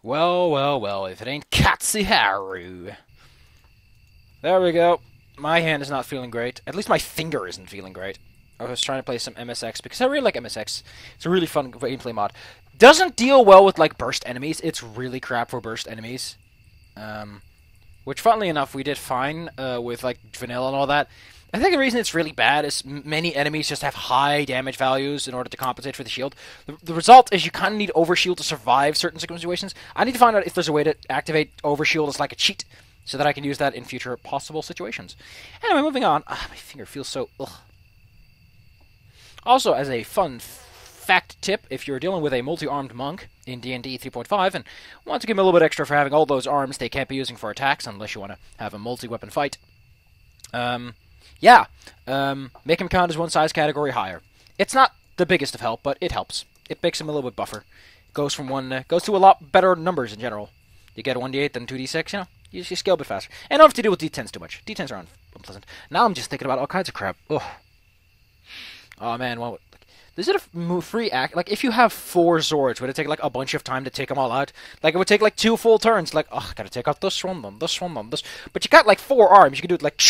Well, well, well, if it ain't Katsuharu. There we go. My hand is not feeling great. At least my finger isn't feeling great. I was trying to play some MSX because I really like MSX. It's a really fun gameplay mod. Doesn't deal well with like burst enemies. It's really crap for burst enemies. Which, funnily enough, we did fine with like vanilla and all that. I think the reason it's really bad is many enemies just have high damage values in order to compensate for the shield. The result is you kind of need overshield to survive certain situations. I need to find out if there's a way to activate overshield as like a cheat, so that I can use that in future possible situations. Anyway, moving on. My finger feels so... Ugh. Also, as a fun fact tip, if you're dealing with a multi-armed monk in D&D 3.5 and want to give him a little bit extra for having all those arms they can't be using for attacks unless you want to have a multi-weapon fight, make him count as one size category higher. It's not the biggest of help, but it helps. It makes him a little bit buffer. Goes to a lot better numbers in general. You get a 1d8 than 2d6, you know? You scale a bit faster. And don't have to deal with d10s too much. D10s are unpleasant. Now I'm just thinking about all kinds of crap. Ugh. Oh man, well, is it a free act? Like, if you have 4 Zords, would it take like a bunch of time to take them all out? Like, it would take like 2 full turns. Like, oh, gotta take out this one, then this one, then this. But you got like 4 arms. You can do it like,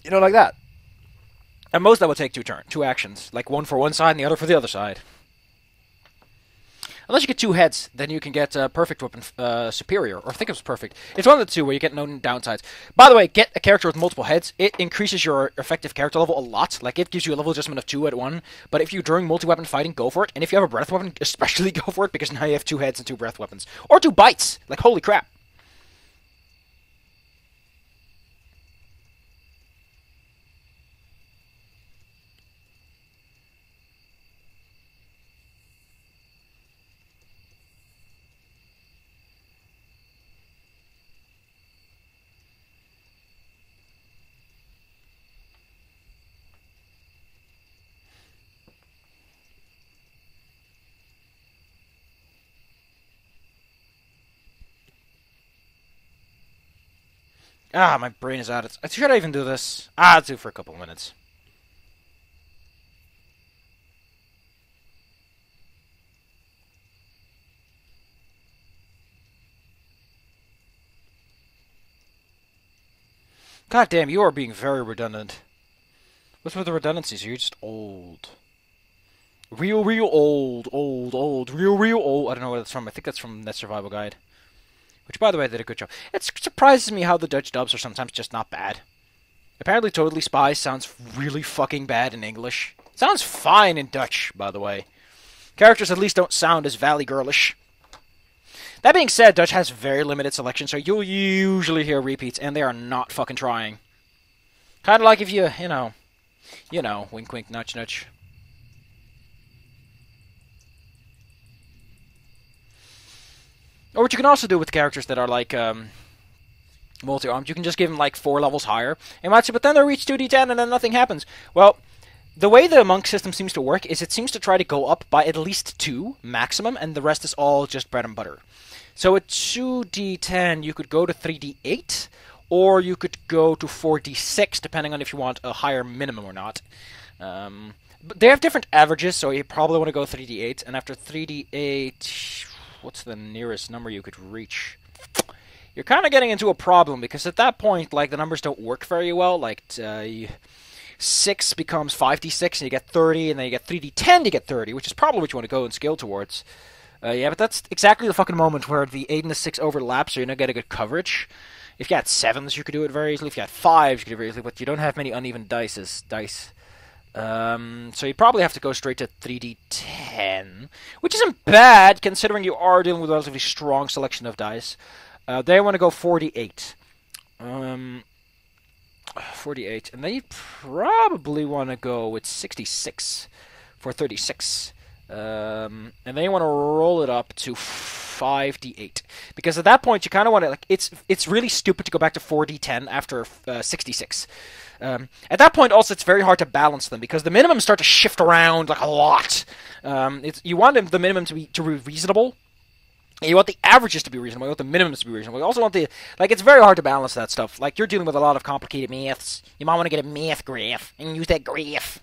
you know, like that. At most, that would take 2 actions. Like, one for one side and the other for the other side. Unless you get 2 heads, then you can get Perfect Weapon Superior, or I think it was Perfect. It's one of the two where you get no downsides. By the way, get a character with multiple heads. It increases your effective character level a lot. Like, it gives you a level adjustment of 2 at 1. But if you're during multi-weapon fighting, go for it. And if you have a breath weapon, especially go for it, because now you have 2 heads and 2 breath weapons. Or 2 bites! Like, holy crap. Ah, my brain is out. Should I even do this? I'll do it for a couple of minutes. God damn, you are being very redundant. What's with the redundancies? You're just old. Real old. Real old. I don't know where that's from. I think that's from Net Survival Guide. Which, by the way, did a good job. It surprises me how the Dutch dubs are sometimes just not bad. Apparently, Totally Spies sounds really fucking bad in English. Sounds fine in Dutch, by the way. Characters at least don't sound as valley girlish. That being said, Dutch has very limited selection, so you'll usually hear repeats, and they are not fucking trying. Kind of like if you know, wink wink, nudge nudge. Or what you can also do with characters that are like multi-armed, you can just give them like 4 levels higher. And might say, but then they reach 2d10 and then nothing happens. Well, the way the monk system seems to work is it seems to try to go up by at least 2 maximum, and the rest is all just bread and butter. So at 2d10, you could go to 3d8, or you could go to 4d6, depending on if you want a higher minimum or not. But they have different averages, so you probably want to go 3d8, and after 3d8... what's the nearest number you could reach? You're kind of getting into a problem, because at that point, like, the numbers don't work very well. Like, 6 becomes 5d6, and you get 30, and then you get 3d10 to get 30, which is probably what you want to go and scale towards. Yeah, but that's exactly the fucking moment where the 8 and the 6 overlap, so you're not getting good coverage. If you had 7s, you could do it very easily. If you had 5s, you could do it very easily, but you don't have many uneven dice. So you probably have to go straight to 3d10, which isn't bad, considering you are dealing with a relatively strong selection of dice. They want to go 4d8. 4d8, and then you probably want to go with 66 for 36. And then you want to roll it up to 5d8, because at that point you kind of want to, like, it's really stupid to go back to 4d10 after 66. At that point, also, it's very hard to balance them, because the minimums start to shift around like a lot. You want the minimum to be reasonable. You want the averages to be reasonable. You want the minimums to be reasonable. You also want it's very hard to balance that stuff. Like, you're dealing with a lot of complicated maths. You might want to get a math graph and use that graph.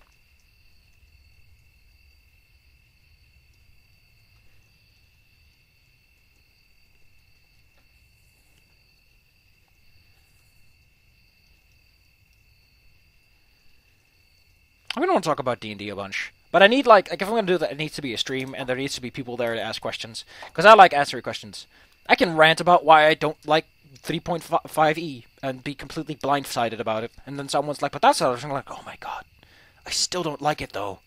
don't talk about D&D a bunch. But I need, like if I'm going to do that, it needs to be a stream, and there needs to be people there to ask questions. Because I like answering questions. I can rant about why I don't like 3.5e and be completely blindsided about it. And then someone's like, but that's how I'm like, oh my god. I still don't like it, though.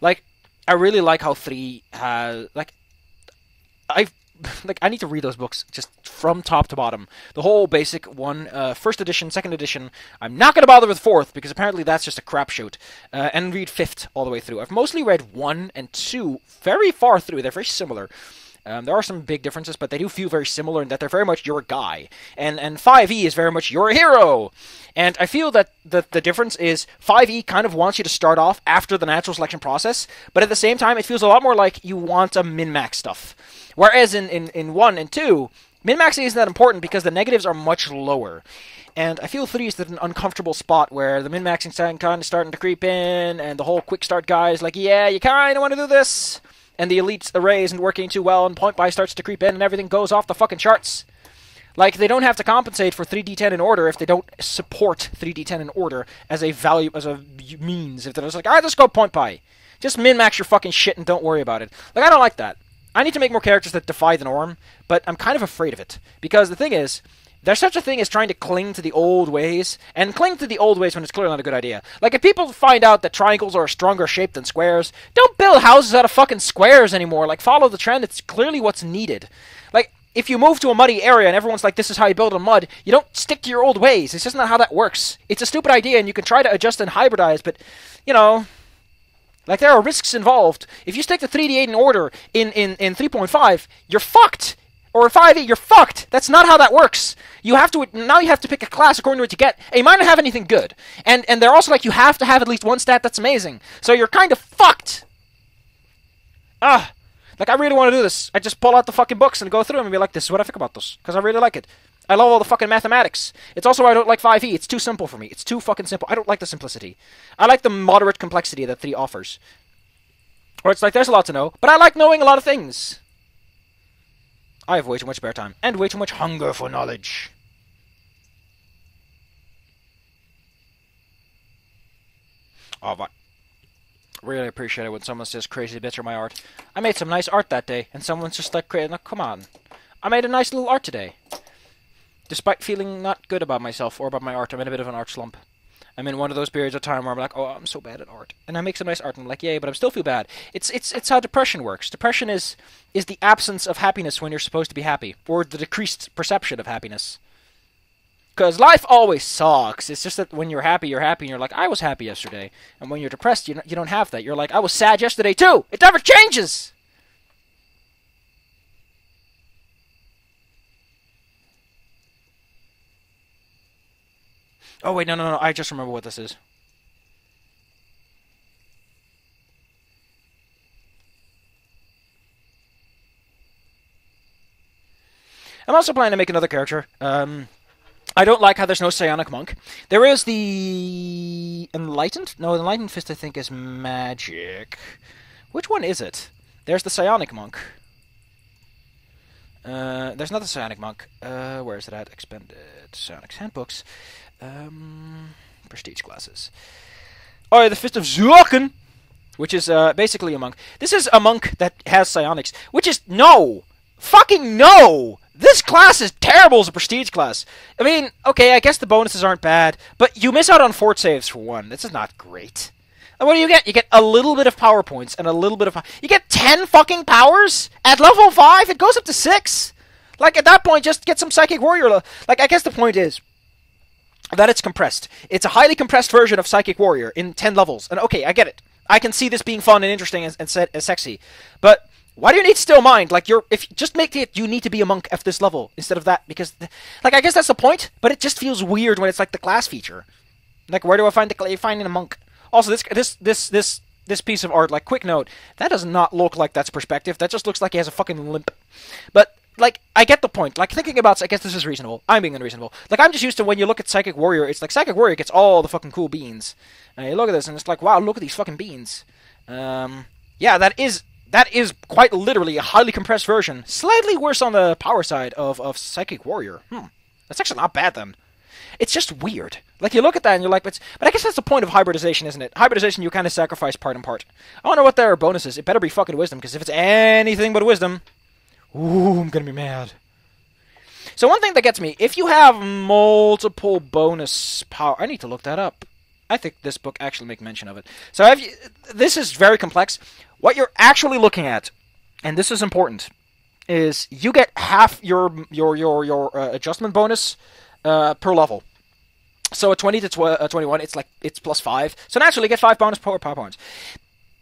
Like, I really like how 3 has... I need to read those books just from top to bottom. The whole basic one, first edition, second edition. I'm not going to bother with fourth, because apparently that's just a crapshoot. And read fifth all the way through. I've mostly read 1 and 2 very far through. They're very similar. There are some big differences, but they do feel very similar in that they're very much your guy. And 5e is very much your hero. And I feel that the difference is 5e kind of wants you to start off after the natural selection process, but at the same time, it feels a lot more like you want to min-max stuff. Whereas in 1 and 2, min-maxing isn't that important because the negatives are much lower. And I feel 3 is at an uncomfortable spot where the min-maxing kind of starting to creep in, and the whole quick start guy is like, yeah, you kind of want to do this. And the elite array isn't working too well, and point buy starts to creep in, and everything goes off the fucking charts. Like, they don't have to compensate for 3d10 in order if they don't support 3d10 in order as a value, as a means. If they're just like, alright, let's go point buy. Just min-max your fucking shit and don't worry about it. Like, I don't like that. I need to make more characters that defy the norm, but I'm kind of afraid of it. Because the thing is, there's such a thing as trying to cling to the old ways, and cling to the old ways when it's clearly not a good idea. Like, if people find out that triangles are a stronger shape than squares, don't build houses out of fucking squares anymore. Like, follow the trend. It's clearly what's needed. Like, if you move to a muddy area and everyone's like, this is how you build on mud, you don't stick to your old ways. It's just not how that works. It's a stupid idea, and you can try to adjust and hybridize, but, you know... Like, there are risks involved. If you stick to 3d8 in order in 3.5, you're fucked. Or 5e, you're fucked. That's not how that works. You have to pick a class according to what you get. And you might not have anything good. And they're also like, you have to have at least one stat that's amazing. So you're kind of fucked. Like, I really want to do this. I just pull out the fucking books and go through them and be like, this is what I think about this. Because I really like it. I love all the fucking mathematics. It's also why I don't like 5e. It's too simple for me. It's too fucking simple. I don't like the simplicity. I like the moderate complexity that 3 offers. Or it's like, there's a lot to know, but I like knowing a lot of things. I have way too much spare time, and way too much hunger for knowledge. Oh, but really appreciate it when someone says crazy bits are my art. I made some nice art that day, and someone's just like, come on. I made a nice little art today. Despite feeling not good about myself or about my art, I'm in a bit of an art slump. I'm in one of those periods of time where I'm like, oh, I'm so bad at art. And I make some nice art, and I'm like, yay, but I still feel bad. It's how depression works. Depression is the absence of happiness when you're supposed to be happy, or the decreased perception of happiness. Because life always sucks. It's just that when you're happy, and you're like, I was happy yesterday. And when you're depressed, you don't have that. You're like, I was sad yesterday too. It never changes! Oh, wait, no. I just remember what this is. I'm also planning to make another character. I don't like how there's no psionic monk. There is the Enlightened? No, the Enlightened Fist, I think, is magic. Which one is it? There's the psionic monk. There's not the psionic monk. Where is it at? Expanded Psionics Handbooks. Prestige classes. Oh, the Fist of Zuoken, which is basically a monk. This is a monk that has psionics, which is no! Fucking no! This class is terrible as a prestige class. I mean, okay, I guess the bonuses aren't bad, but you miss out on fort saves for one. This is not great. And what do you get? You get a little bit of power points and a little bit of... You get 10 fucking powers? At level 5, it goes up to 6? Like, at that point, just get some Psychic Warrior. Like, I guess the point is that it's compressed. It's a highly compressed version of Psychic Warrior in 10 levels. And okay, I get it. I can see this being fun and interesting and sexy. But why do you need Still Mind? Like, just make it you need to be a monk at this level instead of that, because, like, I guess that's the point, but it just feels weird when it's like the class feature. Like, where do I find finding a monk? Also, this piece of art, like, quick note, that does not look like that's perspective. That just looks like he has a fucking limp. But, like, I get the point. Like, thinking about, I guess this is reasonable. I'm being unreasonable. Like, I'm just used to when you look at Psychic Warrior, it's like Psychic Warrior gets all the fucking cool beans. And you look at this, and it's like, wow, look at these fucking beans. Yeah, that is quite literally a highly compressed version. Slightly worse on the power side of Psychic Warrior. That's actually not bad, then. It's just weird. Like, you look at that and you're like, but I guess that's the point of hybridization, isn't it? Hybridization, you kind of sacrifice part and part. I wonder what their bonus is. It better be fucking wisdom, because if it's anything but wisdom, ooh, I'm gonna be mad. So one thing that gets me, if you have multiple bonus power... I need to look that up. I think this book actually makes mention of it. So this is very complex. What you're actually looking at, and this is important, is you get half your adjustment bonus per level. So at 20 to 21, it's plus 5. So naturally, you get 5 bonus power points.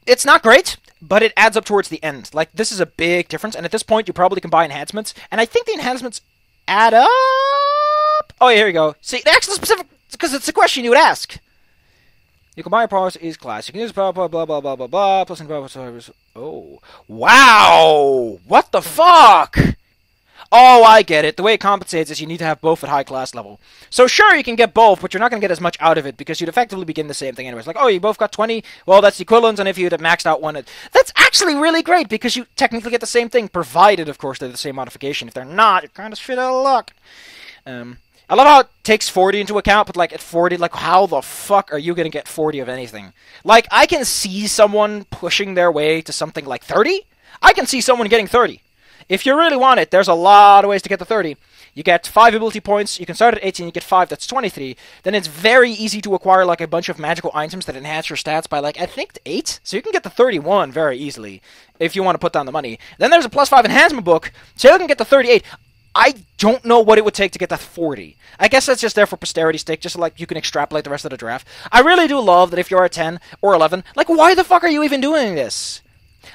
It's not great, but it adds up towards the end. Like, this is a big difference, and at this point, you probably can buy enhancements. And I think the enhancements add up. Oh, yeah, here you go. See, they're actually specific because it's a question you would ask. You can buy your powers each class. You can use blah blah blah blah blah blah blah. Plus blah blah. Oh, wow! What the fuck? Oh, I get it. The way it compensates is you need to have both at high class level. So sure, you can get both, but you're not going to get as much out of it because you'd effectively begin the same thing anyways. Like, oh, you both got 20? Well, that's the equivalent, and if you'd have maxed out one... That's actually really great because you technically get the same thing, provided, of course, they're the same modification. If they're not, you're kind of shit out of luck. I love how it takes 40 into account, but, like, at 40, like, how the fuck are you going to get 40 of anything? Like, I can see someone pushing their way to something like 30. I can see someone getting 30. If you really want it, there's a lot of ways to get to 30. You get 5 ability points, you can start at 18, you get 5, that's 23. Then it's very easy to acquire, like, a bunch of magical items that enhance your stats by, like, I think 8? So you can get to 31 very easily, if you want to put down the money. Then there's a plus 5 enhancement book, so you can get to 38. I don't know what it would take to get to 40. I guess that's just there for posterity's sake, just so, like, you can extrapolate the rest of the draft. I really do love that if you're at 10 or 11, like, why the fuck are you even doing this?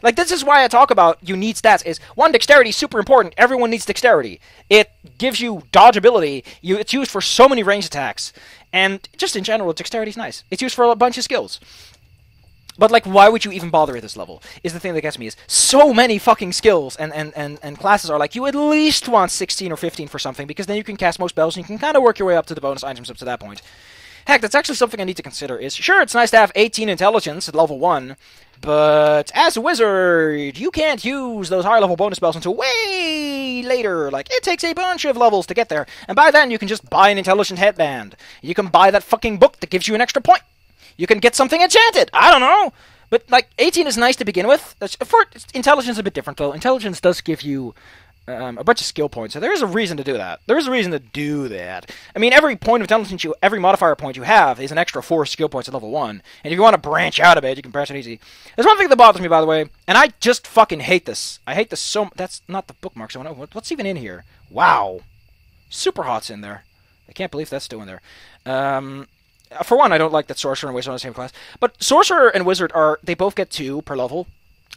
Like, this is why I talk about you need stats, is, one, dexterity is super important. Everyone needs dexterity. It gives you dodge ability. It's used for so many range attacks. And just in general, dexterity is nice. It's used for a bunch of skills. But, like, why would you even bother at this level? Is the thing that gets me, is so many fucking skills and classes are like, you at least want 16 or 15 for something, because then you can cast most spells, and you can kind of work your way up to the bonus items up to that point. Heck, that's actually something I need to consider, is, sure, it's nice to have 18 intelligence at level 1, but as a wizard, you can't use those high-level bonus spells until way later. Like, it takes a bunch of levels to get there, and by then you can just buy an intelligent headband. You can buy that fucking book that gives you an extra point. You can get something enchanted. I don't know. But, like, 18 is nice to begin with. For intelligence, a bit different, though. Intelligence does give you a bunch of skill points, so there is a reason to do that. There is a reason to do that. I mean, every point of intelligence, every modifier point you have is an extra 4 skill points at level 1. And if you want to branch out a bit, you can branch out easy. There's one thing that bothers me, by the way, and I just fucking hate this. I hate this so much. That's not the bookmark, so what's even in here? Wow. Super Hot's in there. I can't believe that's still in there. For one, I don't like that Sorcerer and Wizard are in the same class. But Sorcerer and Wizard they both get 2 per level.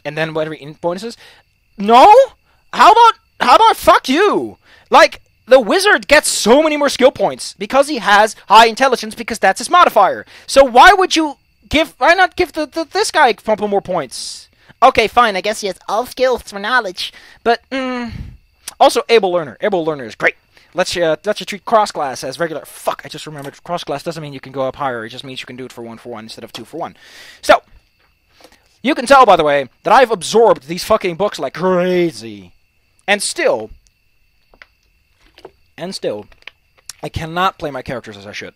And then whatever bonuses. No? How about fuck you? Like, the Wizard gets so many more skill points because he has high intelligence, because that's his modifier. So why not give this guy a couple more points? Okay, fine, I guess he has all skills for knowledge. But, also, Able Learner. Able Learner is great. Let's you treat cross-class as regular. Fuck, I just remembered. Cross-class doesn't mean you can go up higher. It just means you can do it for 1 instead of 2 for 1. So, you can tell, by the way, that I've absorbed these fucking books like crazy. And still, I cannot play my characters as I should.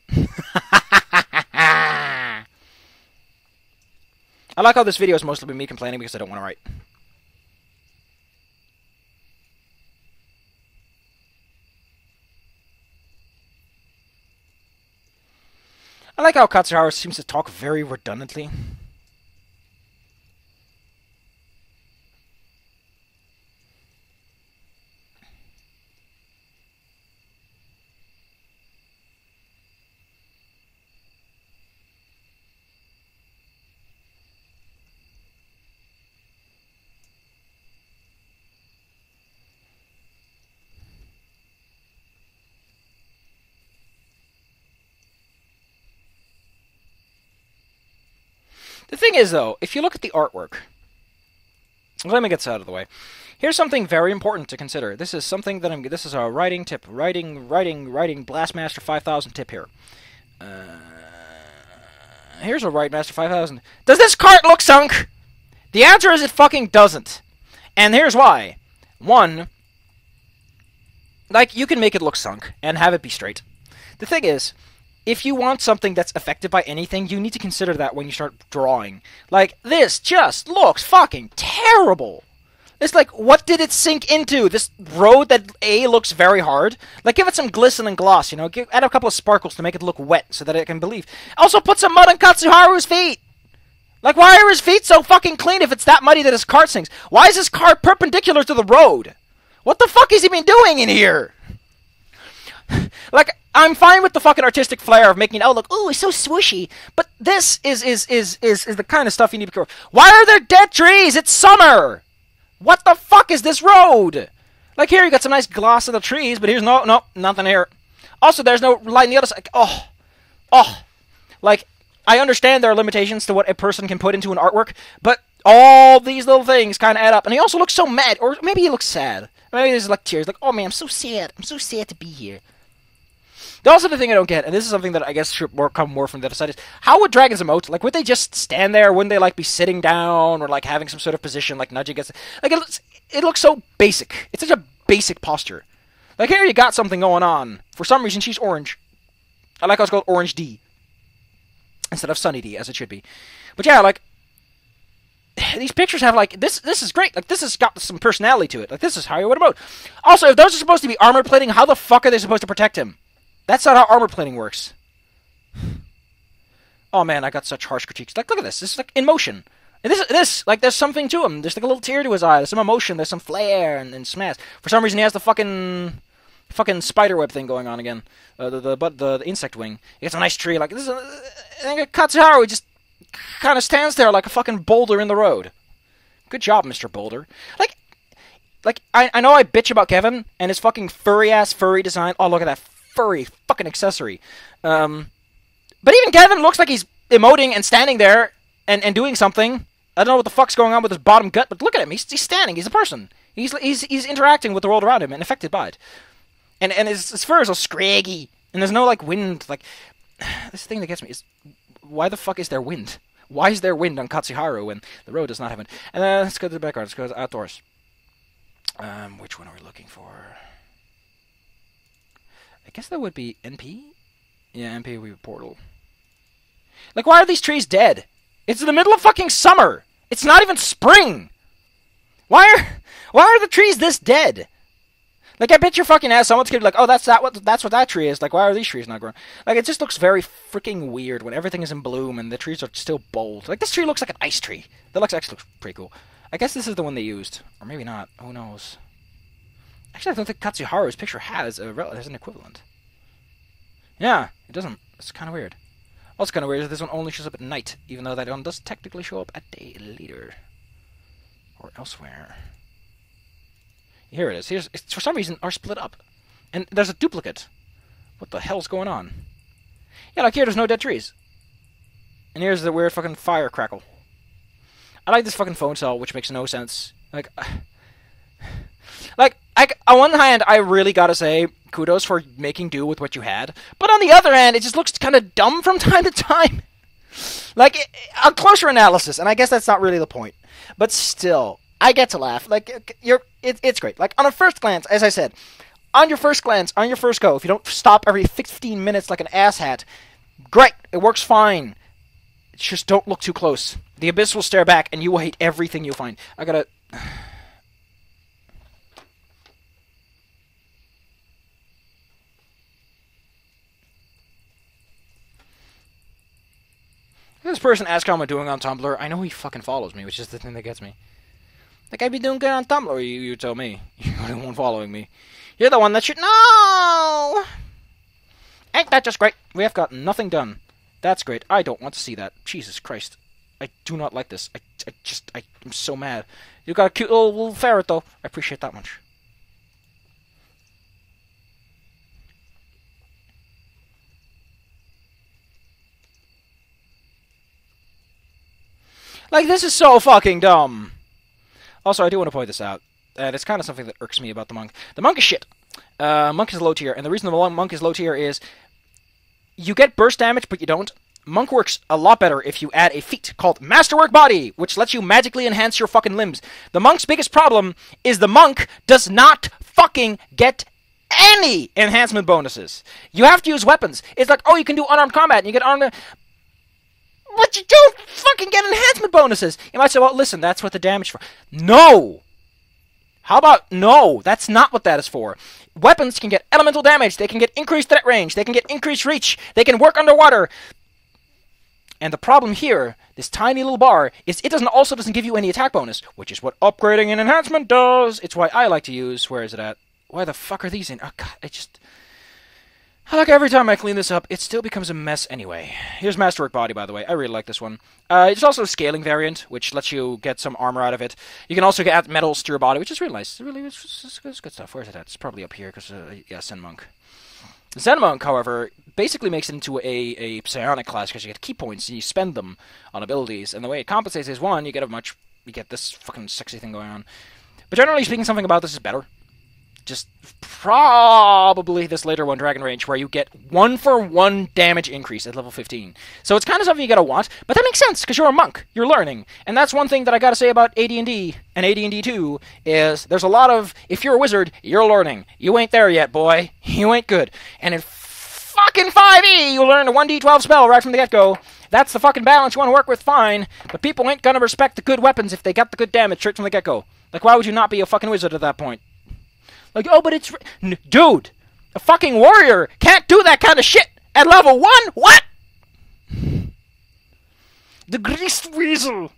I like how this video has mostly been me complaining because I don't want to write. I like how Katsuharu seems to talk very redundantly. The thing is, though, if you look at the artwork, let me get this out of the way. Here's something very important to consider. This is something that this is a writing tip, writing Blastmaster 5000 tip here. Here's a Wrightmaster 5000. Does this cart look sunk? The answer is it fucking doesn't. And here's why. One, like, you can make it look sunk and have it be straight. The thing is, if you want something that's affected by anything, you need to consider that when you start drawing. Like, this just looks fucking terrible. It's like, what did it sink into? This road that A looks very hard? Like, give it some glisten and gloss, you know? Add a couple of sparkles to make it look wet so that it can believe. Also, put some mud on Katsuharu's feet! Like, why are his feet so fucking clean if it's that muddy that his cart sinks? Why is his cart perpendicular to the road? What the fuck has he been doing in here? Like, I'm fine with the fucking artistic flair of making it look, ooh, it's so swooshy. But this is the kind of stuff you need to be careful. Why are there dead trees? It's summer! What the fuck is this road? Like, here you got some nice gloss of the trees, but here's nothing here. Also, there's no light on the other side. Like, I understand there are limitations to what a person can put into an artwork, but all these little things kind of add up. And he also looks so mad, or maybe he looks sad. Maybe there's like tears, like, oh man, I'm so sad. I'm so sad to be here. Also, the thing I don't get, and this is something that I guess should come more from the other side, is how would dragons emote? Like, would they just stand there? Wouldn't they, like, be sitting down or, like, having some sort of position, like, nudging against... Like, it looks so basic. It's such a basic posture. Like, here you got something going on. For some reason, she's orange. I like how it's called Orange D. Instead of Sunny D, as it should be. But yeah, like... These pictures have, like... This is great. Like, this has got some personality to it. Like, this is how you would emote. Also, if those are supposed to be armor plating, how the fuck are they supposed to protect him? That's not how armor plating works. Oh man, I got such harsh critiques. Like, look at this. This is like in motion. And this, like, there's something to him. There's like a little tear to his eye. There's some emotion. There's some flair and smash. For some reason, he has the fucking spiderweb thing going on again. The insect wing. He gets a nice tree. Like, this is Katsuharu just kind of stands there like a fucking boulder in the road. Good job, Mr. Boulder. Like I know I bitch about Kevin and his fucking furry design. Oh, look at that furry fucking accessory. But even Kevin looks like he's emoting and standing there and doing something. I don't know what the fuck's going on with his bottom gut, but look at him. He's standing. He's a person. He's interacting with the world around him and affected by it. And his fur is all scraggy. And there's no, like, wind. Like, this thing that gets me is, why the fuck is there wind? Why is there wind on Katsuharu when the road does not have wind? And let's go to the background. Let's go to outdoors. Which one are we looking for? I guess that would be NP? Yeah, NP would be Portal. Like, why are these trees dead? It's in the middle of fucking summer! It's not even spring! Why are the trees this dead? Like, I bet your fucking ass someone's gonna be like, oh, that's what that tree is. Like, why are these trees not growing? Like, it just looks very freaking weird when everything is in bloom and the trees are still bold. Like, this tree looks like an ice tree. That actually looks pretty cool. I guess this is the one they used. Or maybe not. Who knows? Actually, I don't think Katsuharu's picture has an equivalent. Yeah, it doesn't. It's kind of weird. What's kind of weird is this one only shows up at night, even though that one does technically show up at day later. Or elsewhere. Here it is. It's, for some reason, are split up. And there's a duplicate. What the hell's going on? Yeah, like here, there's no dead trees. And here's the weird fucking fire crackle. I like this fucking phone cell, which makes no sense. Like, on one hand, I really gotta say, kudos for making do with what you had. But on the other hand, it just looks kind of dumb from time to time. Like, a closer analysis, and I guess that's not really the point. But still, I get to laugh. Like, it's great. Like, on a first glance, as I said, on your first glance, on your first go, if you don't stop every 15 minutes like an asshat, great, it works fine. Just don't look too close. The abyss will stare back, and you will hate everything you find. I gotta... This person asks how I'm doing on Tumblr. I know he fucking follows me, which is the thing that gets me. Like, I'd be doing good on Tumblr, you tell me. You're the one following me. You're the one that should know! Ain't that just great? We have got nothing done. That's great. I don't want to see that. Jesus Christ. I do not like this. I'm so mad. You got a cute little ferret, though. I appreciate that much. Like, this is so fucking dumb. Also, I do want to point this out. It's kind of something that irks me about the monk. The monk is shit. Monk is low tier, and the reason the monk is low tier is you get burst damage, but you don't. Monk works a lot better if you add a feat called Masterwork Body, which lets you magically enhance your fucking limbs. The monk's biggest problem is the monk does not fucking get any enhancement bonuses. You have to use weapons. It's like, oh, you can do unarmed combat, and you get armed... But you don't fucking get enhancement bonuses. You might say, well, listen, that's what the damage for. No! How about no? That's not what that is for. Weapons can get elemental damage. They can get increased threat range. They can get increased reach. They can work underwater. And the problem here, this tiny little bar, is it doesn't give you any attack bonus, which is what upgrading an enhancement does. It's why I like to use... Where is it at? Why the fuck are these in? Oh, God, like every time I clean this up, it still becomes a mess anyway. Here's Masterwork Body, by the way. I really like this one. It's also a scaling variant, which lets you get some armor out of it. You can also add metals to your body, which is really nice. It's good stuff. Where is it at? It's probably up here, because, yeah, Zen Monk. Zen Monk, however, basically makes it into a psionic class, because you get key points, and you spend them on abilities. And the way it compensates is, one, you get this fucking sexy thing going on. But generally speaking, something about this is better. Just probably this later one, Dragon Rage, where you get 1-for-1 damage increase at level 15. So it's kind of something you gotta want, but that makes sense, because you're a monk. You're learning. And that's one thing that I gotta say about AD&D, and AD&D 2, is there's a lot of, if you're a wizard, you're learning. You ain't there yet, boy. You ain't good. And in fucking 5e, you learn a 1d12 spell right from the get-go. That's the fucking balance you want to work with, fine. But people ain't gonna respect the good weapons if they got the good damage straight from the get-go. Like, why would you not be a fucking wizard at that point? Like, oh, but it's... Dude! A fucking warrior can't do that kind of shit at level 1? What? The greased weasel!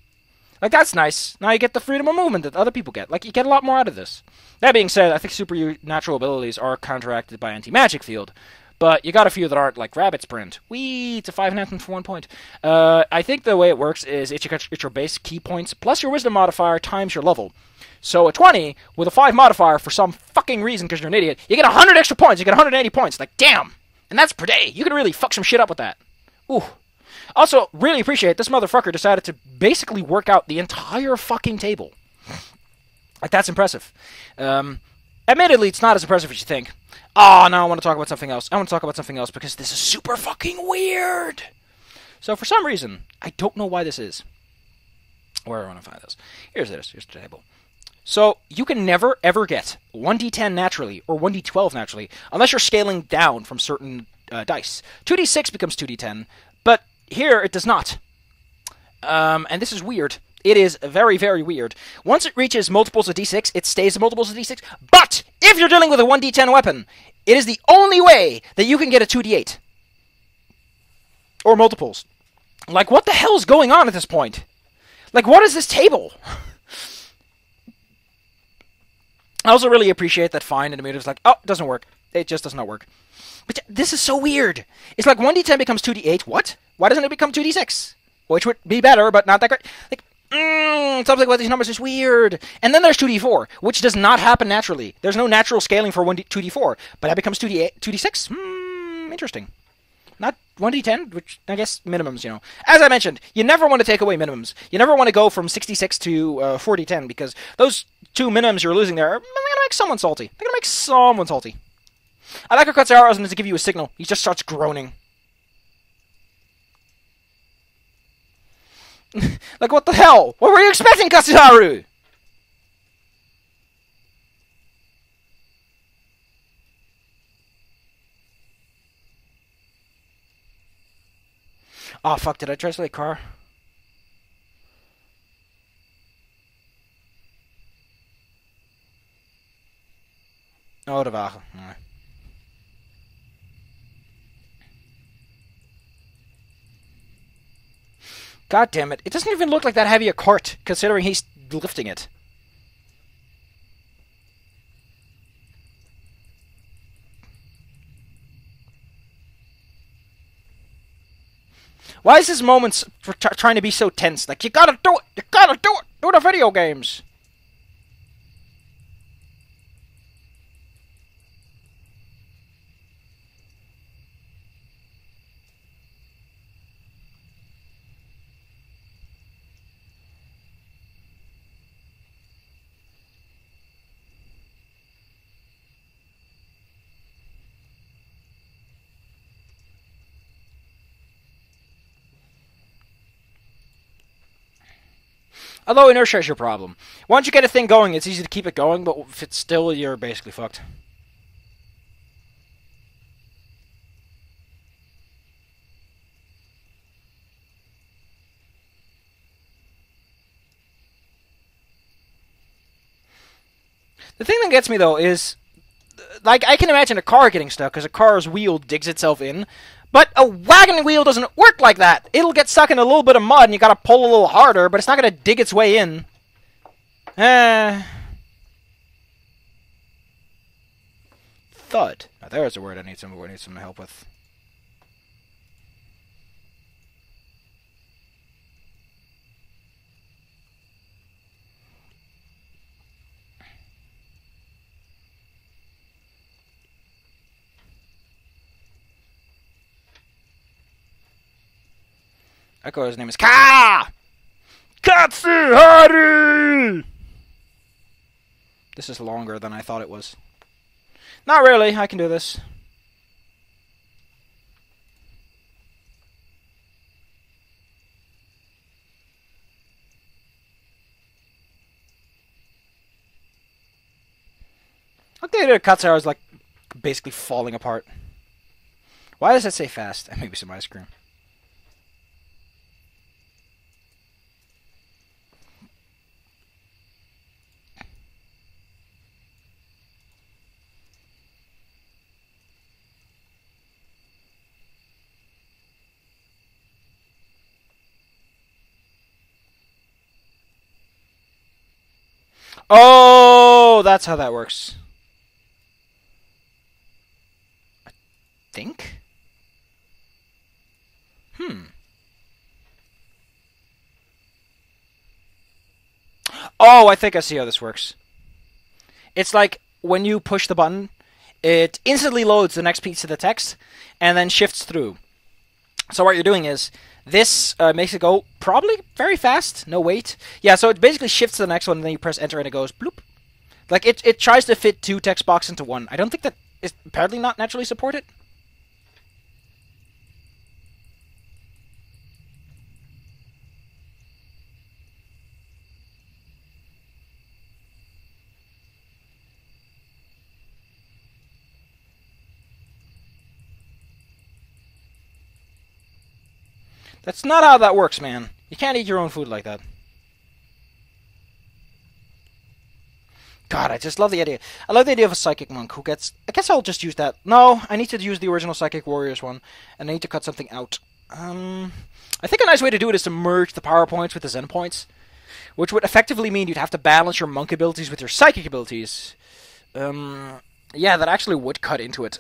Like, that's nice. Now you get the freedom of movement that other people get. Like, you get a lot more out of this. That being said, I think supernatural abilities are counteracted by anti-magic field. But you got a few that aren't, like Rabbit Sprint. Whee! It's a 5 enhancement for 1 point. I think the way it works is it's your base key points plus your wisdom modifier times your level. So a 20 with a 5 modifier for some fucking reason because you're an idiot, you get 100 extra points. You get 180 points. Like, damn! And that's per day. You can really fuck some shit up with that. Ooh. Also, really appreciate this motherfucker decided to basically work out the entire fucking table. Like, that's impressive. Admittedly, it's not as impressive as you think. Oh, no, I want to talk about something else. I want to talk about something else because this is super fucking weird. So, for some reason, I don't know why this is. Where do I want to find this? Here's this. Here's the table. So, you can never, ever get 1d10 naturally or 1d12 naturally unless you're scaling down from certain dice. 2d6 becomes 2d10, but here it does not. And this is weird. It is very, very weird. Once it reaches multiples of d6, it stays at multiples of d6. But if you're dealing with a 1d10 weapon, it is the only way that you can get a 2d8. Or multiples. Like, what the hell is going on at this point? Like, what is this table? I also really appreciate that Fine in the meter is like, oh, it doesn't work. It just does not work. But this is so weird. It's like 1d10 becomes 2d8. What? Why doesn't it become 2d6? Which would be better, but not that great. Like, something about these numbers is weird. And then there's 2d4, which does not happen naturally. There's no natural scaling for 2d4, but that becomes 2d6? Interesting. Not 1d10, which I guess minimums, you know. As I mentioned, you never want to take away minimums. You never want to go from 66 to 4d10, because those two minimums you're losing there are going to make someone salty. They're going to make someone salty. I like how Katsuharu doesn't to give you a signal. He just starts groaning. Like, what the hell? What were you expecting, Katsuharu? Oh, fuck, did I translate car? Oh, de wagen. Nee. God damn it. It doesn't even look like that heavy a cart, considering he's lifting it. Why is this moment trying to be so tense? Like, you gotta do it! You gotta do it! Do the video games! Although inertia is your problem. Once you get a thing going, it's easy to keep it going, but if it's still, you're basically fucked. The thing that gets me, though, is... Like, I can imagine a car getting stuck, because a car's wheel digs itself in. But a wagon wheel doesn't work like that. It'll get stuck in a little bit of mud, and you gotta pull a little harder, but it's not gonna dig its way in. Thud. Now, there's a word I need some help with. His name is Katsuharu! This is longer than I thought it was. Not really, I can do this. Look, the Katsuharu is like basically falling apart. Why does that say fast? And maybe some ice cream. Oh, that's how that works. I think? Oh, I think I see how this works. It's like when you push the button, it instantly loads the next piece of the text and then shifts through. So what you're doing is, this makes it go probably very fast, no wait. Yeah, so it basically shifts to the next one, and then you press enter and it goes bloop. Like, it tries to fit 2 text boxes into one. I don't think that is apparently not naturally supported. That's not how that works, man. You can't eat your own food like that. God, I just love the idea. I love the idea of a psychic monk who gets... I guess I'll just use that. No, I need to use the original Psychic Warriors one, and I need to cut something out. I think a nice way to do it is to merge the power points with the Zen points, which would effectively mean you'd have to balance your monk abilities with your psychic abilities. Yeah, that actually would cut into it.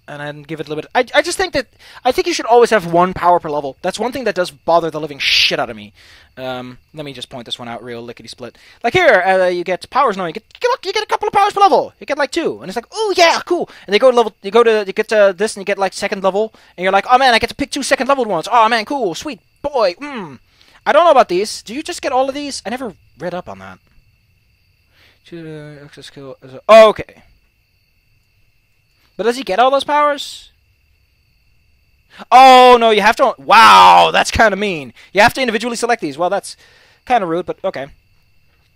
And then give it a little bit... I just think that... I think you should always have 1 power per level. That's one thing that does bother the living shit out of me. Let me just point this one out real lickety-split. Like here, you get powers now. You get a couple of powers per level. You get like 2. And it's like, oh yeah, cool. And you get to this and you get like 2nd level. And you're like, oh man, I get to pick 2 2nd leveled ones. Oh man, cool, sweet, boy. I don't know about these. Do you just get all of these? I never read up on that. Oh, okay. But does he get all those powers? Oh, no, you have to... Wow, that's kind of mean. You have to individually select these. Well, that's kind of rude, but okay.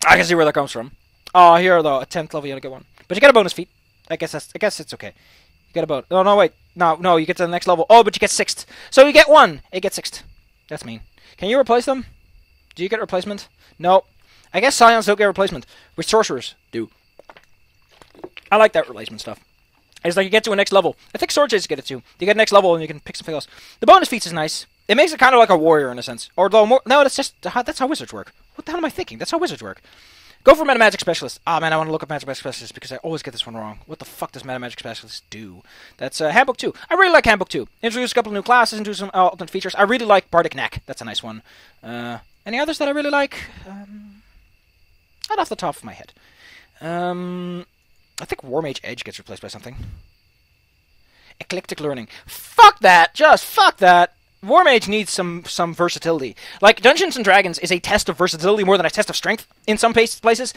I can see where that comes from. Oh, here, though, at 10th level, you only get 1. But you get a bonus feat. I guess it's okay. You get a bonus... Oh, no, wait. No, you get to the next level. Oh, but you get 6th. So you get 1. It gets 6th. That's mean. Can you replace them? Do you get replacement? No. I guess Scions don't get replacement, which Sorcerers do. I like that replacement stuff. It's like you get to a next level. I think Sword Chasers get it too. You get next level and you can pick something else. The bonus feats is nice. It makes it kind of like a warrior in a sense. Although no, that's how wizards work. What the hell am I thinking? That's how wizards work. Go for Meta Magic Specialist. Ah, man, I want to look up Magic Magic Specialist because I always get this one wrong. What the fuck does Meta Magic Specialist do? That's Handbook 2. I really like Handbook 2. Introduce a couple of new classes, introduce some alternate features. I really like Bardic Knack. That's a nice one. Any others that I really like? Not off the top of my head. I think War Mage Edge gets replaced by something. Eclectic Learning. Fuck that! Just fuck that! War Mage needs some versatility. Like, Dungeons & Dragons is a test of versatility more than a test of strength in some places.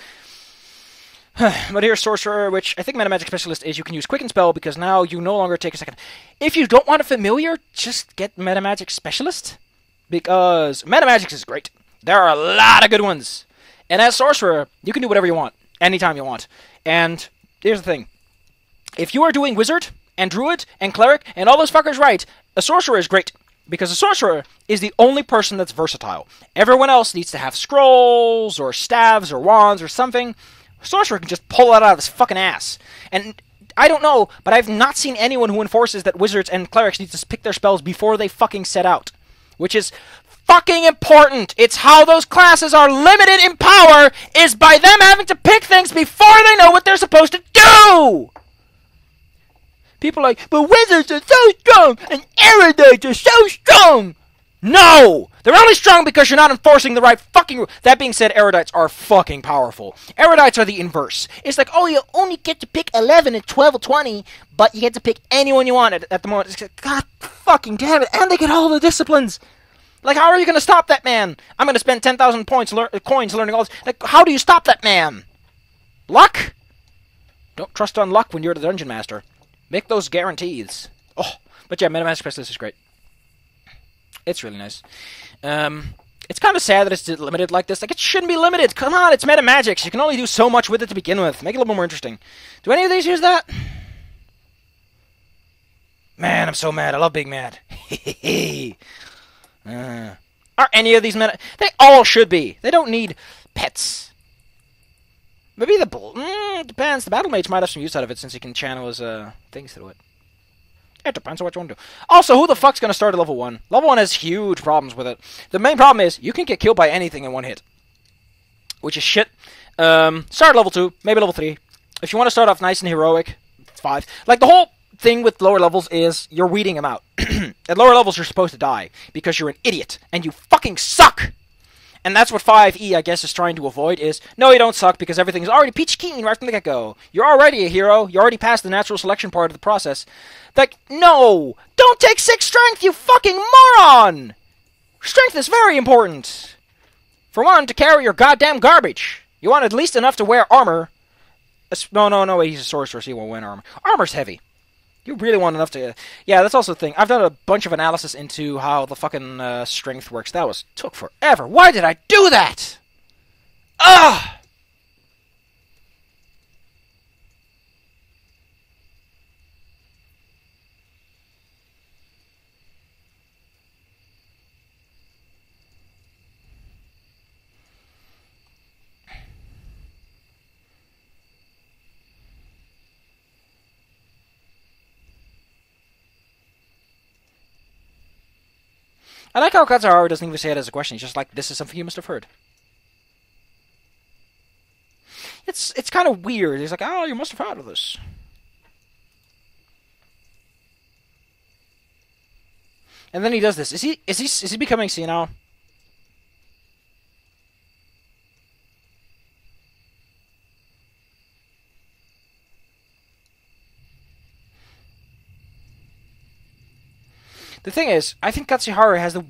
But here's Sorcerer, which I think Meta Magic Specialist is you can use Quicken Spell because now you no longer take a second. If you don't want a familiar, just get Meta Magic Specialist. Because Meta Magic is great. There are a lot of good ones. And as Sorcerer, you can do whatever you want. Anytime you want. And here's the thing. If you are doing Wizard and Druid and Cleric and all those fuckers right, a Sorcerer is great. Because a Sorcerer is the only person that's versatile. Everyone else needs to have scrolls or staves or wands or something. Sorcerer can just pull that out of his fucking ass. And I don't know, but I've not seen anyone who enforces that wizards and clerics need to pick their spells before they fucking set out. Which is fucking important. It's how those classes are limited in power, is by them having to pick things before they know what they're supposed to do! People are like, but wizards are so strong, and erudites are so strong! No! They're only strong because you're not enforcing the right fucking rule. That being said, erudites are fucking powerful. Erudites are the inverse. It's like, oh, you only get to pick 11 and 12 or 20, but you get to pick anyone you want at the moment. It's like, God fucking damn it. And they get all the disciplines. Like, how are you going to stop that man? I'm going to spend 10,000 coins learning all this. Like, how do you stop that man? Luck? Don't trust on luck when you're the dungeon master. Make those guarantees. Oh, but yeah, MetaMask Specialist is great. It's really nice. It's kind of sad that it's limited like this. Like, it shouldn't be limited. Come on, it's meta magic. You can only do so much with it to begin with. Make it a little more interesting. Do any of these use that? Man, I'm so mad. I love being mad. Are any of these meta... They all should be. They don't need pets. Maybe the... depends. The Battle Mage might have some use out of it since he can channel his things through it. It depends on what you want to do. Also, who the fuck's going to start at level 1? Level 1 has huge problems with it. The main problem is, you can get killed by anything in one hit. Which is shit. Start at level 2, maybe level 3. If you want to start off nice and heroic, 5. Like, the whole thing with lower levels is, you're weeding them out. At lower levels, you're supposed to die, because you're an idiot, and you fucking suck! And that's what 5e, I guess, is trying to avoid, is, no, you don't suck, because everything's already peachy keen right from the get-go. You're already a hero, you already passed the natural selection part of the process. Like, no! Don't take 6 strength, you fucking moron! Strength is very important. For one, to carry your goddamn garbage. You want at least enough to wear armor. No, wait, he's a sorcerer, so he won't wear armor. Armor's heavy. You really want enough to... Yeah, that's also the thing. I've done a bunch of analysis into how the fucking strength works. That took forever. Why did I do that? Ugh! I like how Katsuharu doesn't even say it as a question. He's just like, this is something you must have heard. It's kind of weird. He's like, oh, you must have heard of this. And then he does this. Is he becoming senile? The thing is, I think Katsuharu has the...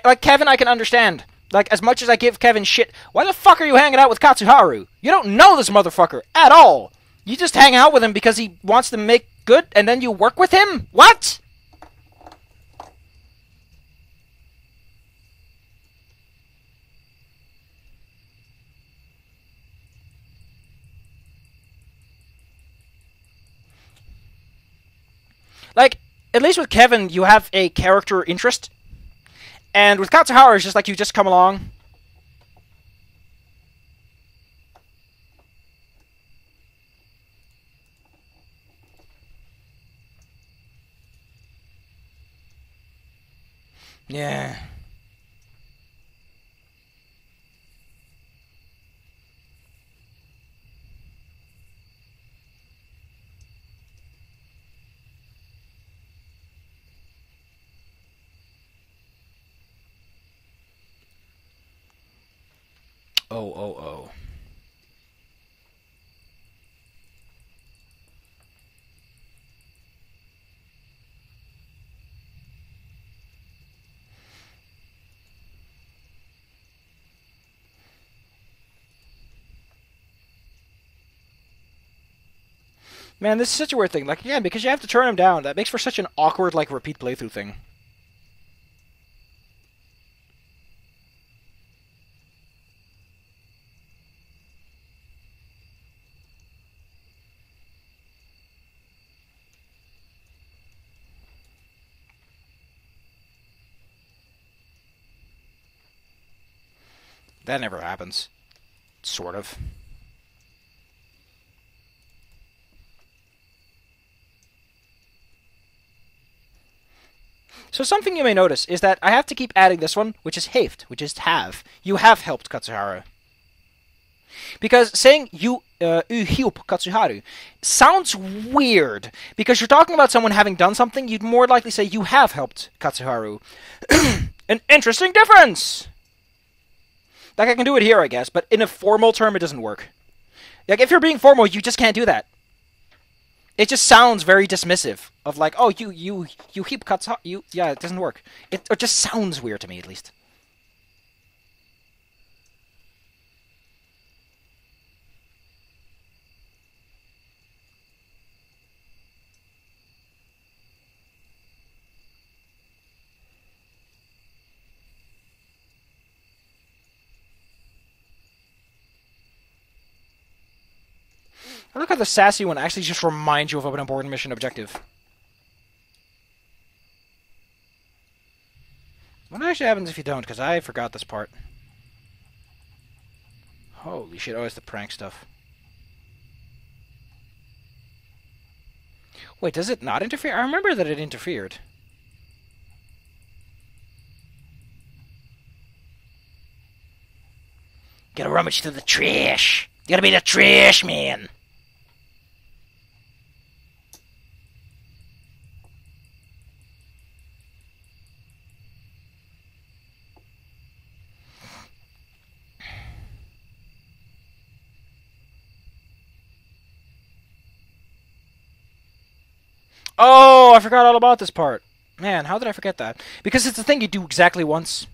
Like, Kevin, I can understand. Like, as much as I give Kevin shit, why the fuck are you hanging out with Katsuharu? You don't know this motherfucker at all. You just hang out with him because he wants to make good, and then you work with him? What? Like... At least with Kevin, you have a character interest. And with Katsuharu, it's just like you just come along. Yeah. Oh. Man, this is such a weird thing. Like, yeah, because you have to turn him down. That makes for such an awkward, like, repeat playthrough thing. That never happens. Sort of. So something you may notice is that I have to keep adding this one, which is helped, which is have. You have helped Katsuharu. Because saying you help Katsuharu sounds weird. Because you're talking about someone having done something, you'd more likely say you have helped Katsuharu. An interesting difference! Like, I can do it here, I guess, but in a formal term, it doesn't work. Like, if you're being formal, you just can't do that. It just sounds very dismissive. Of like, oh, you help Katsuharu. Yeah, it doesn't work. It just sounds weird to me, at least. I look at the sassy one actually just reminds you of an important mission objective. What actually happens if you don't? Because I forgot this part. Holy shit, oh, it's the prank stuff. Wait, does it not interfere? I remember that it interfered. Gotta rummage through the trash. You gotta be the trash man. Oh, I forgot all about this part. Man, how did I forget that? Because it's the thing you do exactly once.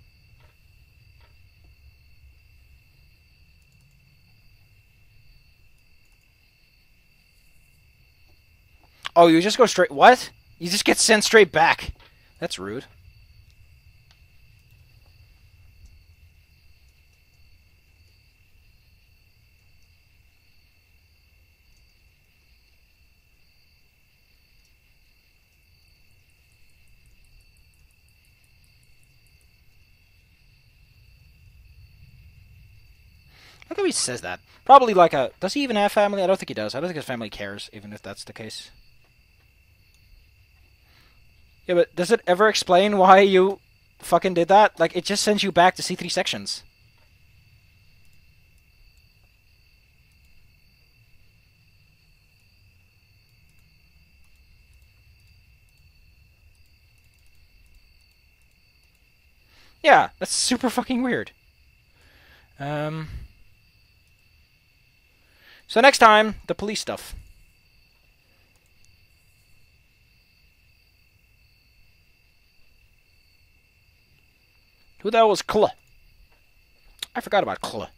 Oh, you just go straight... What? You just get sent straight back. That's rude. Look how he says that. Probably like a... Does he even have family? I don't think he does. I don't think his family cares, even if that's the case. Yeah, but does it ever explain why you fucking did that? Like, it just sends you back to C3 sections. Yeah, that's super fucking weird. So next time, the police stuff. Who the hell was Cl? I forgot about Cl.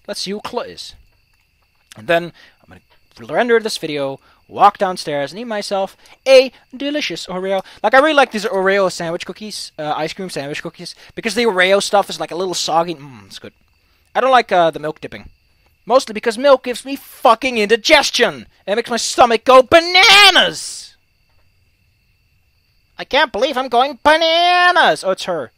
Let's see who Cl is. And then I'm going to render this video, walk downstairs, and eat myself a delicious Oreo. Like, I really like these Oreo sandwich cookies, ice cream sandwich cookies, because the Oreo stuff is like a little soggy. It's good. I don't like the milk dipping. Mostly because milk gives me fucking indigestion. It makes my stomach go bananas. I can't believe I'm going bananas. Oh, it's her.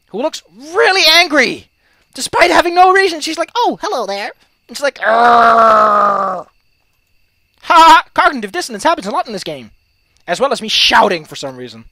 Who looks really angry. Despite having no reason. She's like, oh, hello there. And she's like, ha! Cognitive dissonance happens a lot in this game. As well as me shouting for some reason.